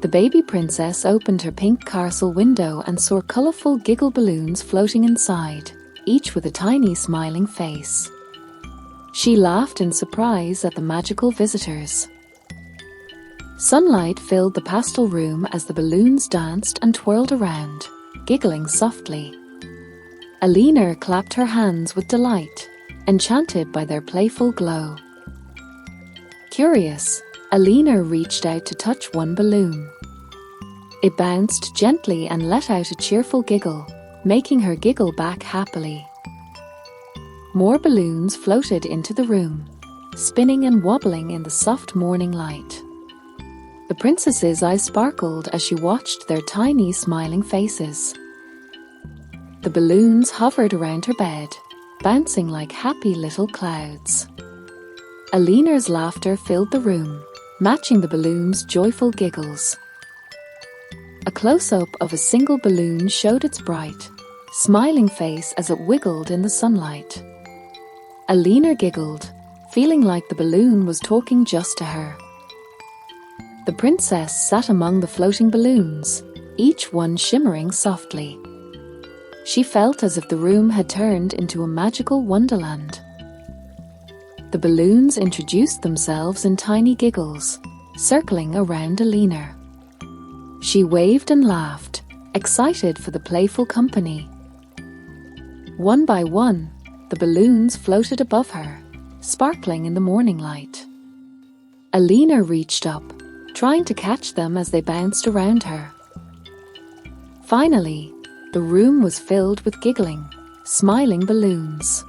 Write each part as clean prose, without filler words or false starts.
The baby princess opened her pink castle window and saw colorful giggle balloons floating inside, each with a tiny smiling face. She laughed in surprise at the magical visitors. Sunlight filled the pastel room as the balloons danced and twirled around, giggling softly. Alina clapped her hands with delight, enchanted by their playful glow. Curious, Alina reached out to touch one balloon. It bounced gently and let out a cheerful giggle, making her giggle back happily. More balloons floated into the room, spinning and wobbling in the soft morning light. The princess's eyes sparkled as she watched their tiny smiling faces. The balloons hovered around her bed, bouncing like happy little clouds. Alina's laughter filled the room, matching the balloons' joyful giggles. A close-up of a single balloon showed its bright, smiling face as it wiggled in the sunlight. Alina giggled, feeling like the balloon was talking just to her. The princess sat among the floating balloons, each one shimmering softly. She felt as if the room had turned into a magical wonderland. The balloons introduced themselves in tiny giggles, circling around Alina. She waved and laughed, excited for the playful company. One by one, the balloons floated above her, sparkling in the morning light. Alina reached up, trying to catch them as they bounced around her. Finally, the room was filled with giggling, smiling balloons.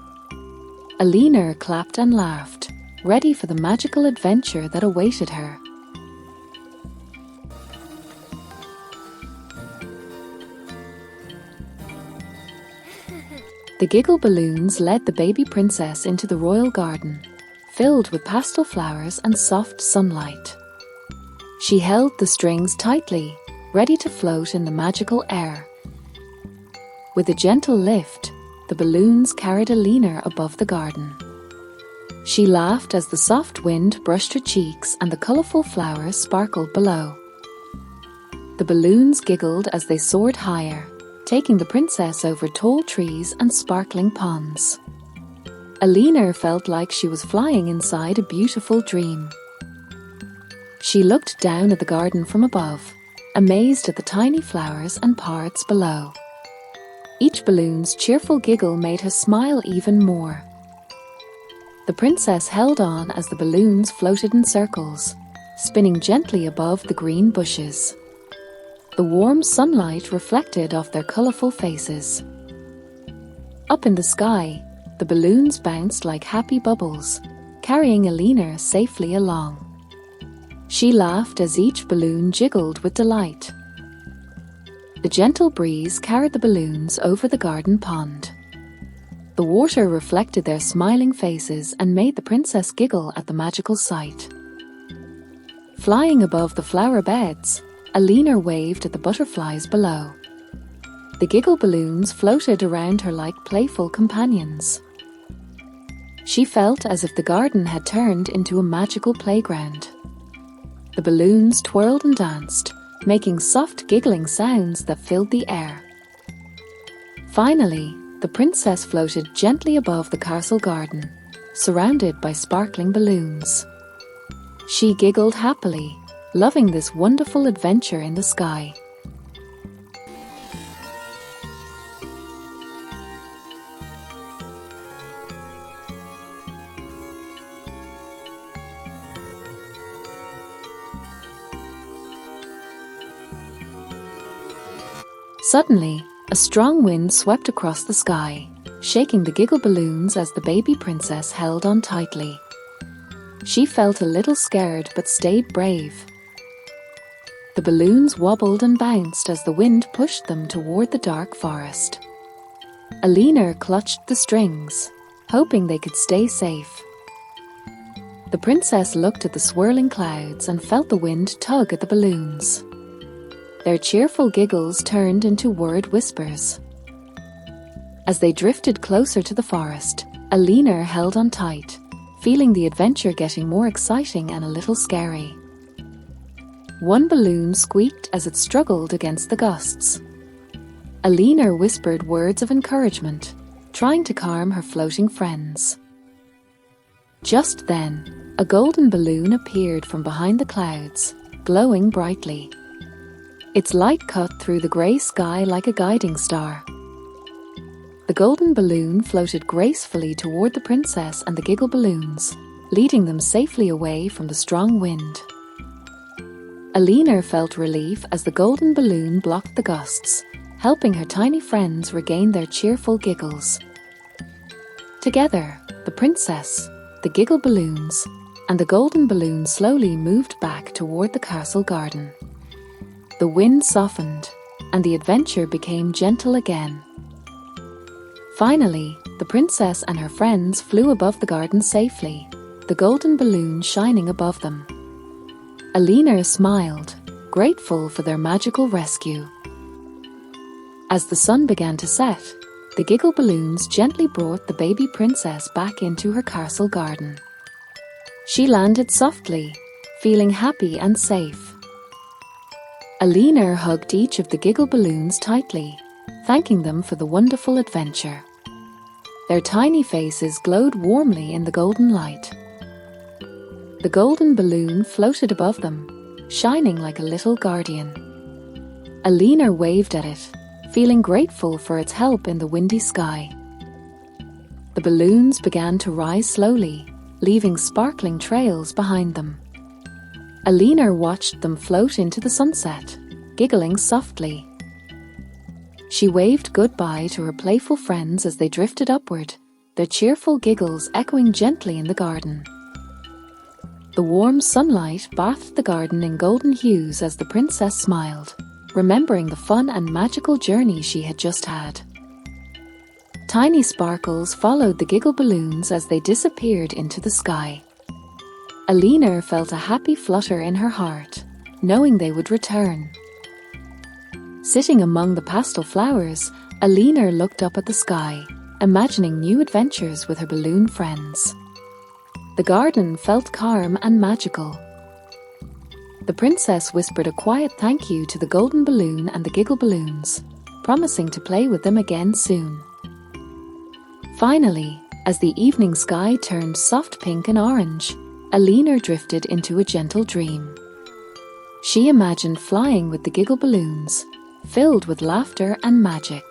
Alina clapped and laughed, ready for the magical adventure that awaited her. The giggle balloons led the baby princess into the royal garden, filled with pastel flowers and soft sunlight. She held the strings tightly, ready to float in the magical air. With a gentle lift, the balloons carried Alina above the garden. She laughed as the soft wind brushed her cheeks and the colorful flowers sparkled below. The balloons giggled as they soared higher, taking the princess over tall trees and sparkling ponds. Alina felt like she was flying inside a beautiful dream. She looked down at the garden from above, amazed at the tiny flowers and parrots below. Each balloon's cheerful giggle made her smile even more. The princess held on as the balloons floated in circles, spinning gently above the green bushes. The warm sunlight reflected off their colorful faces. Up in the sky, the balloons bounced like happy bubbles, carrying Alina safely along. She laughed as each balloon jiggled with delight. The gentle breeze carried the balloons over the garden pond. The water reflected their smiling faces and made the princess giggle at the magical sight. Flying above the flower beds, Alina waved at the butterflies below. The giggle balloons floated around her like playful companions. She felt as if the garden had turned into a magical playground. The balloons twirled and danced, making soft giggling sounds that filled the air. Finally, the princess floated gently above the castle garden, surrounded by sparkling balloons. She giggled happily, loving this wonderful adventure in the sky. Suddenly, a strong wind swept across the sky, shaking the giggle balloons as the baby princess held on tightly. She felt a little scared but stayed brave. The balloons wobbled and bounced as the wind pushed them toward the dark forest. Alina clutched the strings, hoping they could stay safe. The princess looked at the swirling clouds and felt the wind tug at the balloons. Their cheerful giggles turned into worried whispers. As they drifted closer to the forest, Alina held on tight, feeling the adventure getting more exciting and a little scary. One balloon squeaked as it struggled against the gusts. Alina whispered words of encouragement, trying to calm her floating friends. Just then, a golden balloon appeared from behind the clouds, glowing brightly. Its light cut through the grey sky like a guiding star. The golden balloon floated gracefully toward the princess and the Giggle Balloons, leading them safely away from the strong wind. Alina felt relief as the golden balloon blocked the gusts, helping her tiny friends regain their cheerful giggles. Together, the princess, the Giggle Balloons, and the golden balloon slowly moved back toward the castle garden. The wind softened, and the adventure became gentle again. Finally, the princess and her friends flew above the garden safely, the golden balloon shining above them. Alina smiled, grateful for their magical rescue. As the sun began to set, the Giggle Balloons gently brought the baby princess back into her castle garden. She landed softly, feeling happy and safe. Alina hugged each of the Giggle Balloons tightly, thanking them for the wonderful adventure. Their tiny faces glowed warmly in the golden light. The golden balloon floated above them, shining like a little guardian. Alina waved at it, feeling grateful for its help in the windy sky. The balloons began to rise slowly, leaving sparkling trails behind them. Alina watched them float into the sunset, giggling softly. She waved goodbye to her playful friends as they drifted upward, their cheerful giggles echoing gently in the garden. The warm sunlight bathed the garden in golden hues as the princess smiled, remembering the fun and magical journey she had just had. Tiny sparkles followed the Giggle Balloons as they disappeared into the sky. Alina felt a happy flutter in her heart, knowing they would return. Sitting among the pastel flowers, Alina looked up at the sky, imagining new adventures with her balloon friends. The garden felt calm and magical. The princess whispered a quiet thank you to the golden balloon and the Giggle Balloons, promising to play with them again soon. Finally, as the evening sky turned soft pink and orange, Alina drifted into a gentle dream. She imagined flying with the Giggle Balloons, filled with laughter and magic.